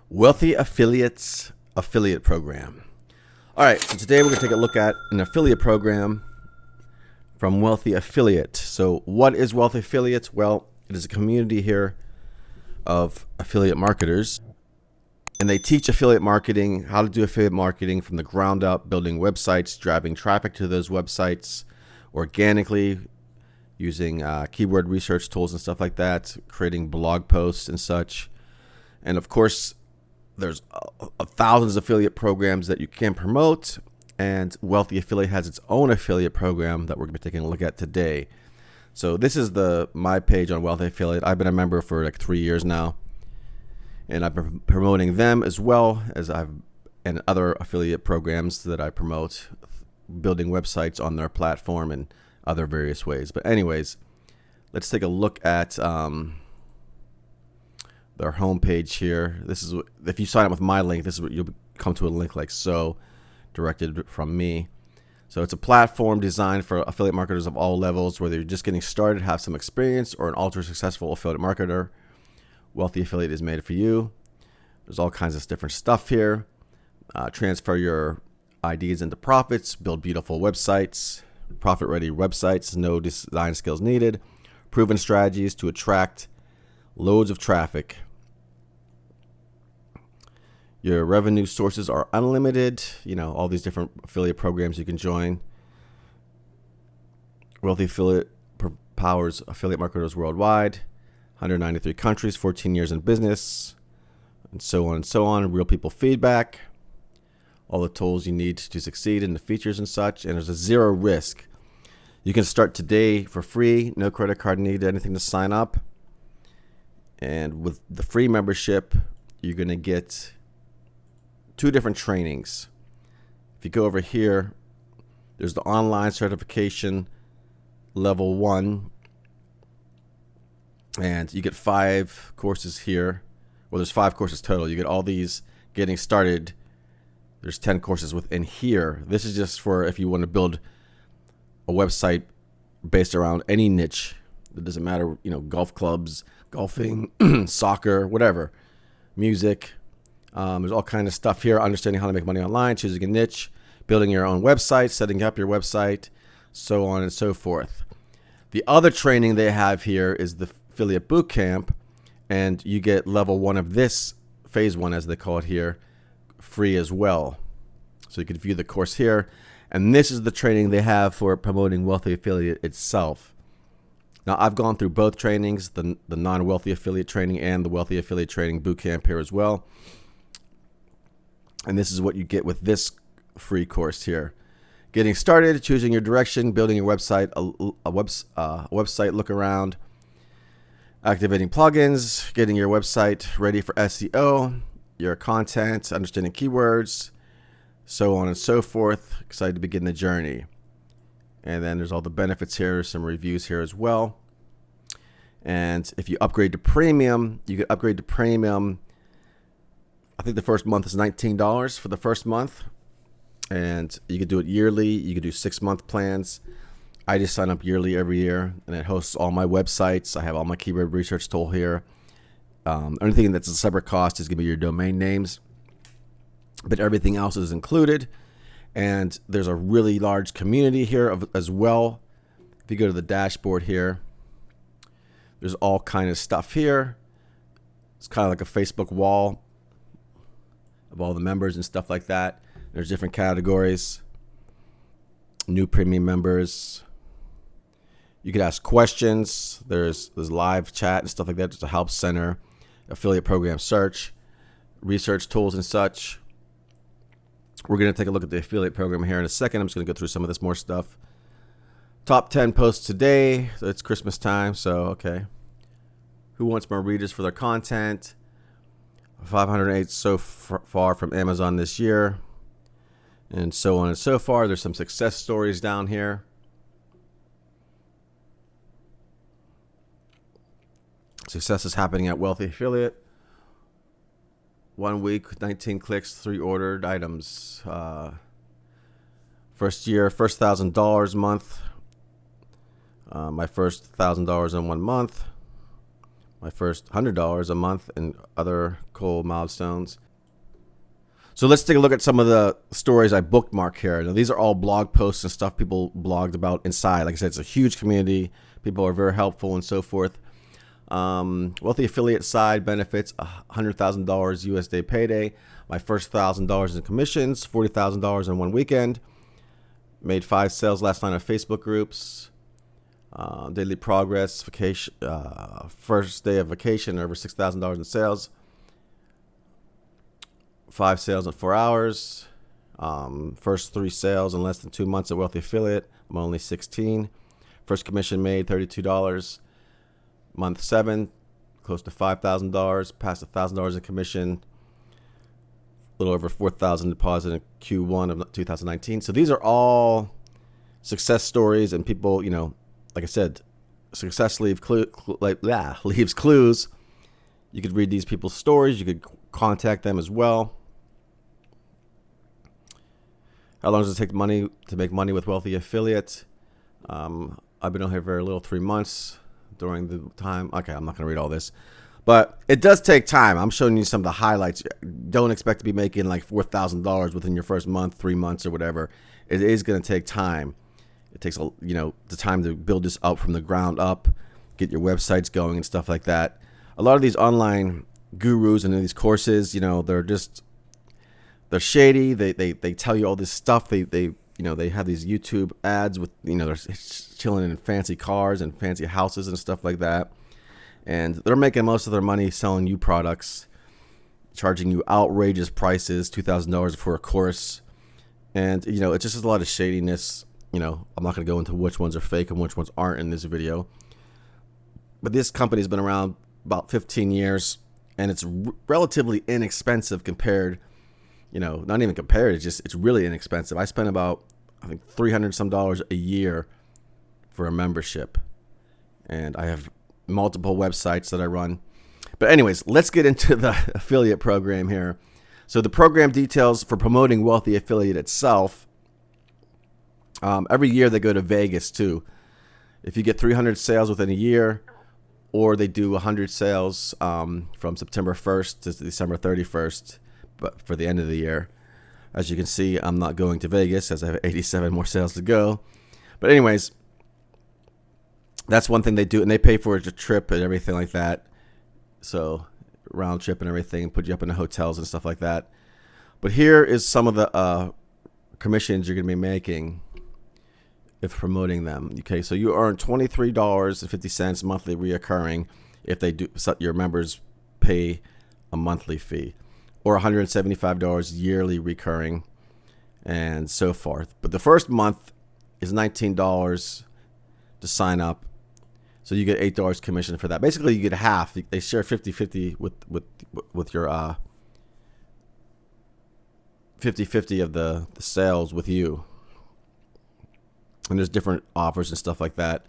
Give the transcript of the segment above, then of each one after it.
Wealthy Affiliates Affiliate Program. All right, so today we're going to take a look at an affiliate program from Wealthy Affiliate. So what is Wealthy Affiliates? Well, it is a community here of affiliate marketers, and they teach affiliate marketing, how to do affiliate marketing from the ground up, building websites, driving traffic to those websites organically, using keyword research tools and stuff like that, creating blog posts and such. And of course, there's thousands of affiliate programs that you can promote, and Wealthy Affiliate has its own affiliate program that we're going to be taking a look at today. So this is my page on Wealthy Affiliate. I've been a member for like 3 years now, and I've been promoting them as well as and other affiliate programs that I promote, building websites on their platform and other various ways. But anyways, let's take a look at their homepage here. This is if you sign up with my link, this is what you'll come to a link like so, directed from me. So it's a platform designed for affiliate marketers of all levels, whether you're just getting started, have some experience, or an ultra successful affiliate marketer. Wealthy Affiliate is made for you. There's all kinds of different stuff here. Transfer your ideas into profits, build beautiful websites, profit-ready websites, no design skills needed, proven strategies to attract loads of traffic. Your revenue sources are unlimited. All these different affiliate programs you can join. Wealthy Affiliate powers affiliate marketers worldwide, 193 countries, 14 years in business, and so on and so on. Real people feedback, all the tools you need to succeed, and the features and such. And there's a zero risk. You can start today for free, no credit card needed, anything to sign up. And with the free membership, you're going to get 2 different trainings. If you go over here, there's the online certification level 1, and you get 5 courses here. Well, there's 5 courses total. You get all these getting started. There's 10 courses within here. This is just for if you want to build a website based around any niche. It doesn't matter, golf clubs, golfing, soccer, whatever, music. There's all kinds of stuff here. Understanding how to make money online, choosing a niche, building your own website, setting up your website, so on and so forth. The other training they have here is the Affiliate Bootcamp, and you get level 1 of this, phase 1 as they call it here, free as well. So you can view the course here. And this is the training they have for promoting Wealthy Affiliate itself. Now, I've gone through both trainings, the non-Wealthy Affiliate training and the Wealthy Affiliate training bootcamp here as well. And this is what you get with this free course here. Getting started, choosing your direction, building your website, a website look around, activating plugins, getting your website ready for SEO, your content, understanding keywords, so on and so forth. Excited to begin the journey. And then there's all the benefits here, some reviews here as well. And if you upgrade to premium, you can upgrade to premium. I think the first month is $19 for the first month. And you could do it yearly. You could do 6-month plans. I just sign up yearly every year, and it hosts all my websites. I have all my keyword research tool here. Only thing that's a separate cost is going to be your domain names. But everything else is included. And there's a really large community here as well. If you go to the dashboard here, there's all kind of stuff here. It's kind of like a Facebook wall of all the members and stuff like that. There's different categories. New premium members. You could ask questions. There's live chat and stuff like that. There's a help center, affiliate program search, research tools and such. We're going to take a look at the affiliate program here in a second. I'm just going to go through some of this more stuff. Top 10 posts today. So it's Christmas time, so okay. Who wants more readers for their content? 508 so far from Amazon this year. And so on and so far. There's some success stories down here. Success is happening at Wealthy Affiliate. 1 week, 19 clicks, 3 ordered items. First $1,000 month. My first $1,000 in 1 month. my first $100 a month, and other cool milestones. So let's take a look at some of the stories I bookmark here. Now, these are all blog posts and stuff people blogged about inside. Like I said, it's a huge community. People are very helpful and so forth. Wealthy affiliate side benefits, $100,000 USD payday. My first $1,000 in commissions, $40,000 in one weekend. Made 5 sales last night on Facebook groups. Daily progress, vacation, first day of vacation, over $6,000 in sales. 5 sales in 4 hours. First 3 sales in less than 2 months at Wealthy Affiliate. I'm only 16. First commission made, $32. Month 7, close to $5,000. Past $1,000 in commission. A little over $4,000 deposit in Q1 of 2019. So these are all success stories, and people, you know, like I said, success leaves clues. You could read these people's stories. You could contact them as well. How long does it take to make money with Wealthy Affiliate? I've been on here very little, 3 months during the time. Okay, I'm not going to read all this. But it does take time. I'm showing you some of the highlights. Don't expect to be making like $4,000 within your first month, 3 months, or whatever. It is going to take time. It takes, you know, the time to build this up from the ground up, get your websites going and stuff like that. A lot of these online gurus and these courses, you know, they're shady. They tell you all this stuff. They you know, they have these YouTube ads with, you know, they're chilling in fancy cars and fancy houses and stuff like that. And they're making most of their money selling you products, charging you outrageous prices, $2,000 for a course. And, you know, it's just a lot of shadiness. You know, I'm not going to go into which ones are fake and which ones aren't in this video. But this company's been around about 15 years, and it's relatively inexpensive compared, you know, not even compared, it's really inexpensive. I spend about, I think, $300 some a year for a membership. And I have multiple websites that I run. But anyways, let's get into the affiliate program here. So the program details for promoting Wealthy Affiliate itself. Every year they go to Vegas too. If you get 300 sales within a year, or they do 100 sales from September 1st to December 31st, but for the end of the year. As you can see, I'm not going to Vegas as I have 87 more sales to go. But anyways, that's one thing they do, and they pay for a trip and everything like that. So round trip and everything, put you up in the hotels and stuff like that. But here is some of the commissions you're going to be making if promoting them. Okay, so you earn $23.50 monthly reoccurring if they do, your members pay a monthly fee, or $175 yearly recurring, and so forth. But the first month is $19 to sign up. So you get $8 commission for that. Basically, you get half. They share 50-50 with your 50-50 of the sales with you. And there's different offers and stuff like that.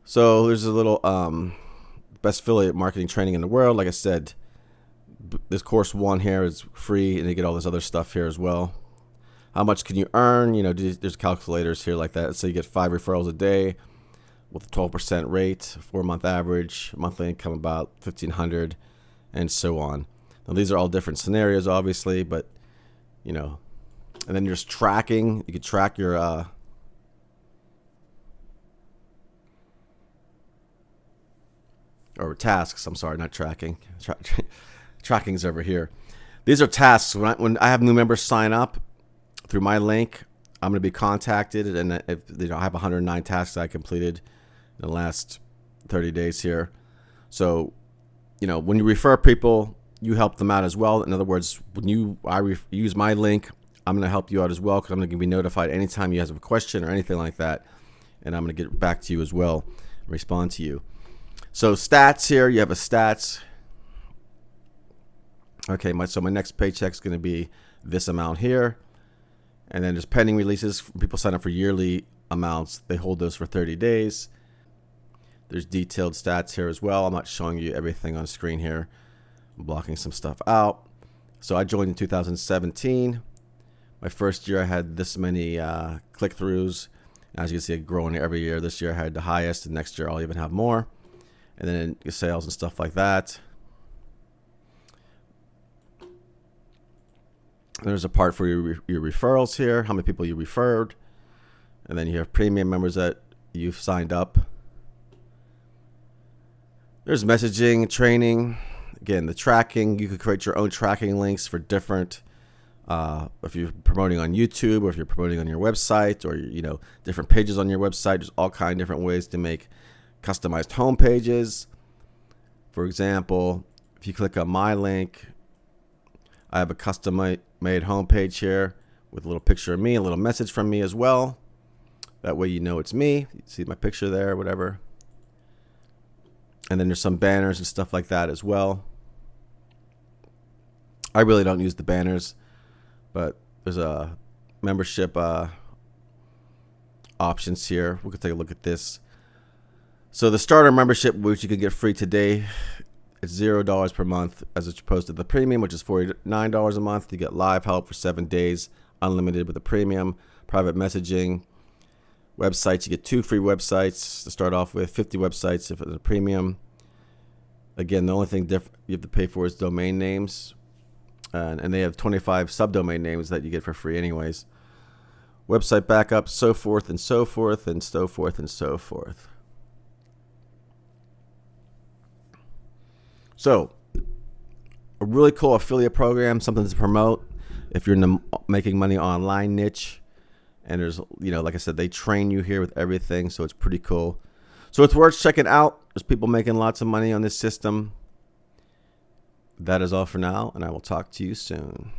So there's a little best affiliate marketing training in the world. Like I said, this course 1 here is free, and you get all this other stuff here as well. How much can you earn? You know, there's calculators here like that. So you get 5 referrals a day with a 12% rate, 4-month average, monthly income about $1,500, and so on. Now these are all different scenarios, obviously, but you know, and then there's tracking. You can track your or tasks. I'm sorry, not tracking. Tracking's over here. These are tasks. When I have new members sign up through my link, I'm going to be contacted, and if I have 109 tasks I completed in the last 30 days here. So, you know, when you refer people, you help them out as well. In other words, when I use my link, I'm going to help you out as well, because I'm going to be notified anytime you have a question or anything like that, and I'm going to get back to you as well and respond to you. So stats here, you have a stats. Okay, so my next paycheck is going to be this amount here. And then there's pending releases. People sign up for yearly amounts. They hold those for 30 days. There's detailed stats here as well. I'm not showing you everything on screen here. I'm blocking some stuff out. So I joined in 2017. My first year I had this many click-throughs. As you can see, growing every year. This year I had the highest, and next year I'll even have more. and then your sales and stuff like that. There's a part for your referrals here, how many people you referred. And then you have premium members that you've signed up. There's messaging, training. Again, the tracking. You could create your own tracking links for different, if you're promoting on YouTube or if you're promoting on your website or, different pages on your website. There's all kinds of different ways to make customized home pages. For example, if you click on my link, I have a custom-made homepage here with a little picture of me, a little message from me as well. That way you know it's me. You see my picture there, whatever. And then there's some banners and stuff like that as well. I really don't use the banners, but there's a membership options here. We could take a look at this. So the starter membership, which you can get free today, it's $0 per month as opposed to the premium, which is $49 a month. You get live help for 7 days, unlimited with the premium, private messaging, websites. You get 2 free websites to start off with, 50 websites if it's a premium. Again, the only thing you have to pay for is domain names, and they have 25 subdomain names that you get for free anyways. Website backup, so forth and so forth and so forth and so forth. So, a really cool affiliate program, something to promote if you're in the making money online niche. And there's, like I said, they train you here with everything, so it's pretty cool. So it's worth checking out. There's people making lots of money on this system. That is all for now, and I will talk to you soon.